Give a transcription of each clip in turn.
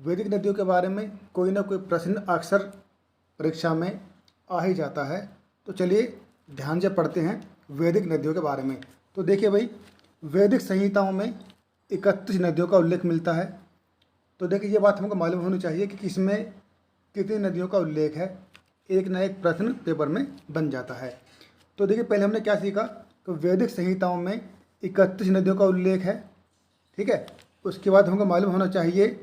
वैदिक नदियों के बारे में कोई ना कोई प्रश्न अक्सर परीक्षा में आ ही जाता है। तो चलिए ध्यान से पढ़ते हैं वैदिक नदियों के बारे में। तो देखिए भाई, वैदिक संहिताओं में 31 नदियों का उल्लेख मिलता है। तो देखिए ये बात हमको मालूम होनी चाहिए कि किसमें कितनी नदियों का उल्लेख है। एक ना एक प्रश्न पेपर में बन जाता है। तो देखिए पहले हमने क्या सीखा कि वैदिक संहिताओं में 31 नदियों का उल्लेख है। ठीक है, उसके बाद हमको मालूम होना चाहिए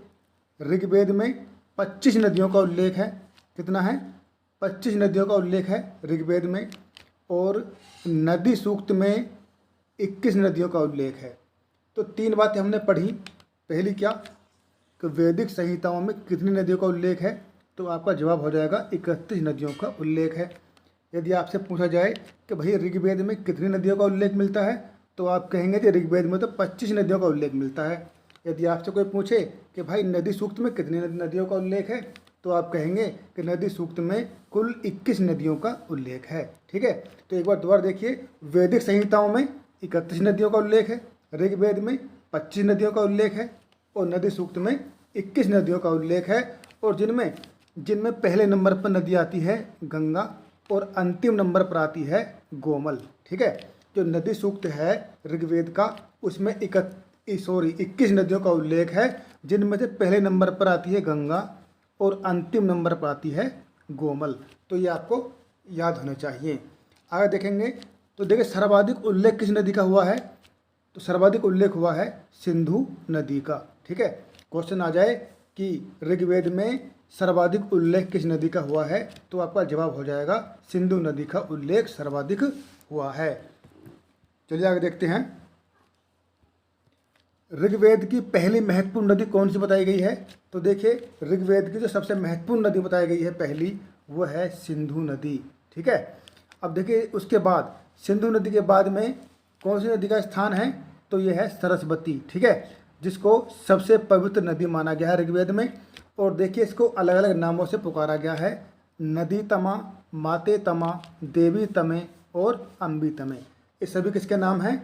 ऋग्वेद में 25 नदियों का उल्लेख है। कितना है? 25 नदियों का उल्लेख है ऋग्वेद में। और नदी सूक्त में 21 नदियों का उल्लेख है। तो तीन बातें हमने पढ़ी। पहली क्या कि वैदिक संहिताओं में कितनी नदियों का उल्लेख है, तो आपका जवाब हो जाएगा 31 नदियों का उल्लेख है। यदि आपसे पूछा जाए कि भाई ऋग्वेद में कितनी नदियों का उल्लेख मिलता है, तो आप कहेंगे कि ऋग्वेद में तो 25 नदियों का उल्लेख मिलता है। यदि आपसे कोई पूछे कि भाई नदी सूक्त में कितनी नदियों का उल्लेख है, तो आप कहेंगे कि नदी सूक्त में कुल 21 नदियों का उल्लेख है। ठीक है, तो एक बार दोबारा देखिए, वैदिक संहिताओं में 31 नदियों का उल्लेख है, ऋग्वेद में 25 नदियों का उल्लेख है और नदी सूक्त में 21 नदियों का उल्लेख है। और जिनमें जिनमें पहले नंबर पर नदी आती है गंगा और अंतिम नंबर पर आती है गोमल। ठीक है, जो नदी सूक्त है ऋग्वेद का, उसमें 21 नदियों का उल्लेख है, जिनमें से पहले नंबर पर आती है गंगा और अंतिम नंबर पर आती है गोमल। तो ये आपको याद होना चाहिए। आगे देखेंगे तो देखिए सर्वाधिक उल्लेख किस नदी का हुआ है, तो सर्वाधिक उल्लेख हुआ है सिंधु नदी का। ठीक है, क्वेश्चन आ जाए कि ऋग्वेद में सर्वाधिक उल्लेख किस नदी का हुआ है, तो आपका जवाब हो जाएगा सिंधु नदी का उल्लेख सर्वाधिक हुआ है। चलिए आगे देखते हैं, ऋग्वेद की पहली महत्वपूर्ण नदी कौन सी बताई गई है। तो देखिए ऋग्वेद की जो सबसे महत्वपूर्ण नदी बताई गई है पहली, वो है सिंधु नदी। ठीक है, अब देखिए उसके बाद सिंधु नदी के बाद में कौन सी नदी का स्थान है, तो ये है सरस्वती। ठीक है, जिसको सबसे पवित्र नदी माना गया है ऋग्वेद में। और देखिए इसको अलग अलग नामों से पुकारा गया है, नदी तमा, माते तमा, देवी तमे और अम्बी तमे। ये सभी किसके नाम हैं?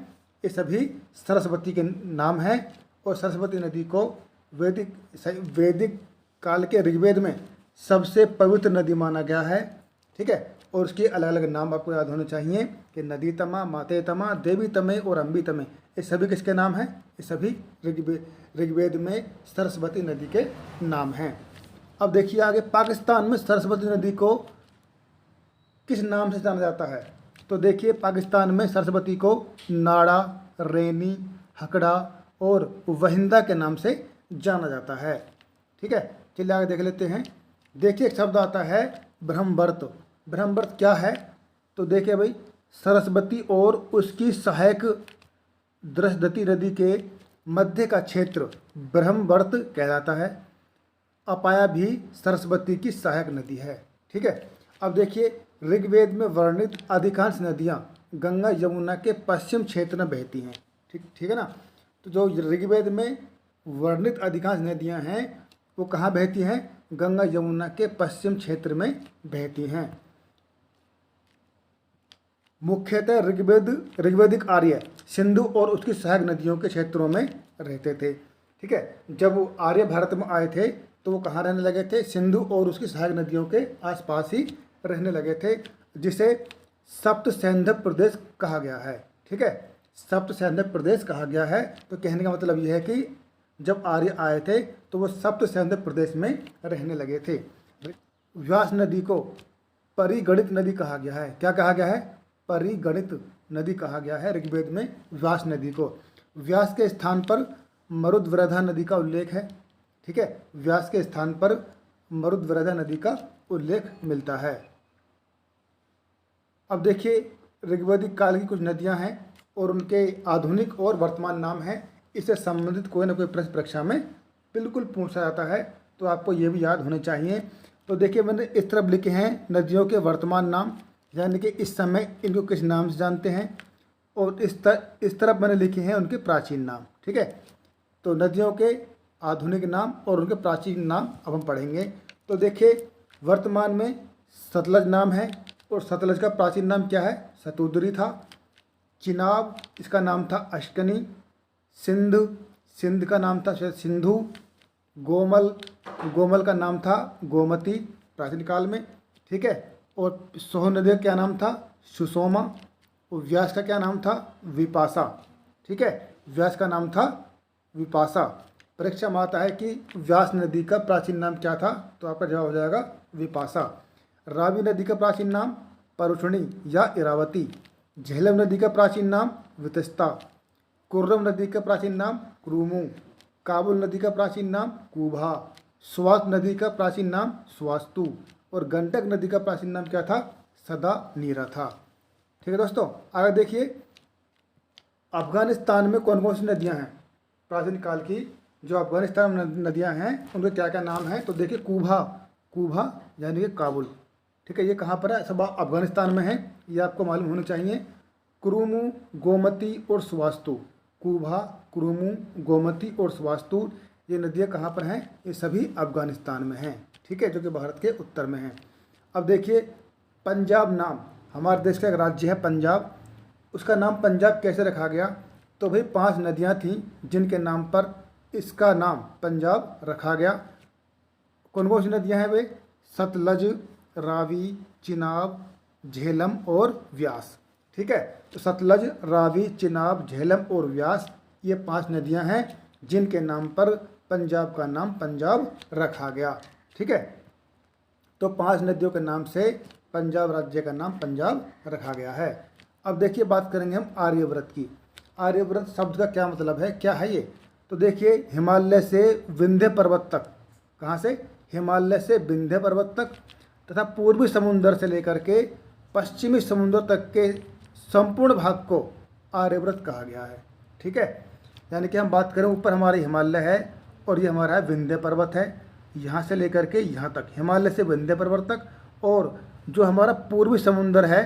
ये सभी सरस्वती के नाम हैं। और सरस्वती नदी को वैदिक काल के ऋग्वेद में सबसे पवित्र नदी माना गया है। ठीक है, और उसके अलग अलग नाम आपको याद होने चाहिए कि नदी तमा, माते तमा, देवी तमे और अम्बी तमे। ये सभी किसके नाम हैं? ये सभी ऋग्वेद में सरस्वती नदी के नाम हैं। अब देखिए आगे, पाकिस्तान में सरस्वती नदी को किस नाम से जाना जाता है। तो देखिए पाकिस्तान में सरस्वती को नाड़ा, रैनी, हकड़ा और वहिंदा के नाम से जाना जाता है। ठीक है, चलिए आगे देख लेते हैं। देखिए एक शब्द आता है ब्रह्मवर्त। ब्रह्मवर्त क्या है? तो देखिए भाई, सरस्वती और उसकी सहायक दृशदती नदी के मध्य का क्षेत्र ब्रह्मवर्त कहलाता है। अपाया भी सरस्वती की सहायक नदी है। ठीक है, अब देखिए ऋग्वेद में वर्णित अधिकांश नदियाँ गंगा यमुना के पश्चिम क्षेत्र में बहती हैं। ठीक है ना। तो जो ऋग्वेद में वर्णित अधिकांश नदियाँ हैं वो कहाँ बहती हैं? गंगा यमुना के पश्चिम क्षेत्र में बहती हैं। मुख्यतः ऋग्वेदिक आर्य सिंधु और उसकी सहायक नदियों के क्षेत्रों में रहते थे। ठीक है, जब वो आर्य भारत में आए थे तो वो कहाँ रहने लगे थे? सिंधु और उसकी सहायक नदियों के आसपास ही रहने लगे थे, जिसे सप्त सैंधव प्रदेश कहा गया है। ठीक है, सप्त सैंधव प्रदेश कहा गया है। तो कहने का मतलब यह है कि जब आर्य आए थे तो वो सप्त सैंधव प्रदेश में रहने लगे थे। व्यास नदी को परिगणित नदी कहा गया है। क्या कहा गया है? परिगणित नदी कहा गया है ऋग्वेद में व्यास नदी को। व्यास के स्थान पर मरुद्वरधा नदी का उल्लेख है। ठीक है, व्यास के स्थान पर मरुद्वरधा नदी का उल्लेख मिलता है। अब देखिए ऋग्वैदिक काल की कुछ नदियां हैं और उनके आधुनिक और वर्तमान नाम हैं। इससे संबंधित कोई ना कोई प्रश्न परीक्षा में बिल्कुल पूछा जाता है, तो आपको ये भी याद होने चाहिए। तो देखिए मैंने इस तरफ लिखे हैं नदियों के वर्तमान नाम, यानी कि इस समय इनको किस नाम से जानते हैं, और इस तरफ मैंने लिखे हैं उनके प्राचीन नाम। ठीक है, तो नदियों के आधुनिक नाम और उनके प्राचीन नाम अब हम पढ़ेंगे। तो देखिए वर्तमान में सतलज नाम है, और सतलज का प्राचीन नाम क्या है? सतुद्री था। चिनाब, इसका नाम था अश्कनी। सिंध का नाम था शायद सिंधु। गोमल, गोमल का नाम था गोमती प्राचीन काल में, ठीक है। और सोह नदी का क्या नाम था? सुषोमा। और व्यास का क्या नाम था? विपाशा, ठीक है। व्यास का नाम था विपाशा। परीक्षा में आता है कि व्यास नदी का प्राचीन नाम क्या था? तो आपका जवाब हो जाएगा विपाशा। रावी नदी का प्राचीन नाम परुष्णी या इरावती। झेलम नदी का प्राचीन नाम वितस्ता। कुर्रम नदी का प्राचीन नाम क्रूमू। काबुल नदी का प्राचीन नाम कुभा। स्वात नदी का प्राचीन नाम स्वास्तु। और गंडक नदी का प्राचीन नाम क्या था? सदा नीरा था। ठीक है दोस्तों, आगे देखिए अफगानिस्तान में कौन कौन सी नदियां हैं प्राचीन काल की? जो अफगानिस्तान में नदियां हैं उनके क्या क्या नाम है? तो देखिए कुभा, कुभा यानी कि काबुल, ठीक है। ये कहाँ पर है? सब अफगानिस्तान में है, ये आपको मालूम होना चाहिए। क्रूमू, गोमती और स्वास्तु। कुभा, क्रूमू, गोमती और स्वास्तु, ये नदियाँ कहाँ पर हैं? ये सभी अफगानिस्तान में हैं, ठीक है, जो कि भारत के उत्तर में हैं। अब देखिए पंजाब नाम, हमारे देश का एक राज्य है पंजाब, उसका नाम पंजाब कैसे रखा गया? तो भाई 5 नदियाँ थीं जिनके नाम पर इसका नाम पंजाब रखा गया। कौन कौन सी नदियाँ हैं वे? सतलज, रावी, चिनाब, झेलम और व्यास, ठीक है। तो सतलज, रावी, चिनाब, झेलम और व्यास, ये 5 नदियां हैं जिनके नाम पर पंजाब का नाम पंजाब रखा गया, ठीक है। तो 5 नदियों के नाम से पंजाब राज्य का नाम पंजाब रखा गया है। अब देखिए बात करेंगे हम आर्यव्रत की। आर्यव्रत शब्द का क्या मतलब है, क्या है ये? तो देखिए हिमालय से विंध्य पर्वत तक, कहाँ से? हिमालय से विंध्य पर्वत तक तथा पूर्वी समुद्र से लेकर के पश्चिमी समुद्र तक के संपूर्ण भाग को आर्यव्रत कहा गया है, ठीक है। यानी कि हम बात करें ऊपर हमारे हिमालय है और ये हमारा विंध्य पर्वत है, यहाँ से लेकर के यहाँ तक, हिमालय से विंध्य पर्वत तक। और जो हमारा पूर्वी समुद्र है,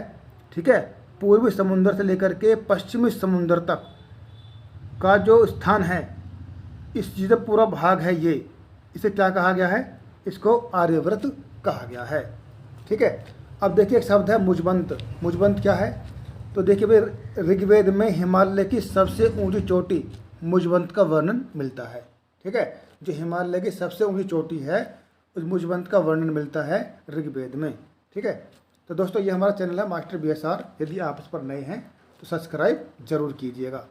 ठीक है, पूर्वी समुद्र से लेकर के पश्चिमी समुद्र तक का जो स्थान है, इस जो पूरा भाग है ये, इसे क्या कहा गया है? इसको आर्यव्रत कहा गया है, ठीक है। अब देखिए एक शब्द है मुजबंत। मुजबंत क्या है? तो देखिए भाई ऋग्वेद में हिमालय की सबसे ऊंची चोटी मुजबंत का वर्णन मिलता है, ठीक है। जो हिमालय की सबसे ऊंची चोटी है उस मुजबंत का वर्णन मिलता है ऋग्वेद में, ठीक है। तो दोस्तों ये हमारा चैनल है मास्टर BSR, यदि आप इस पर नए हैं तो सब्सक्राइब जरूर कीजिएगा।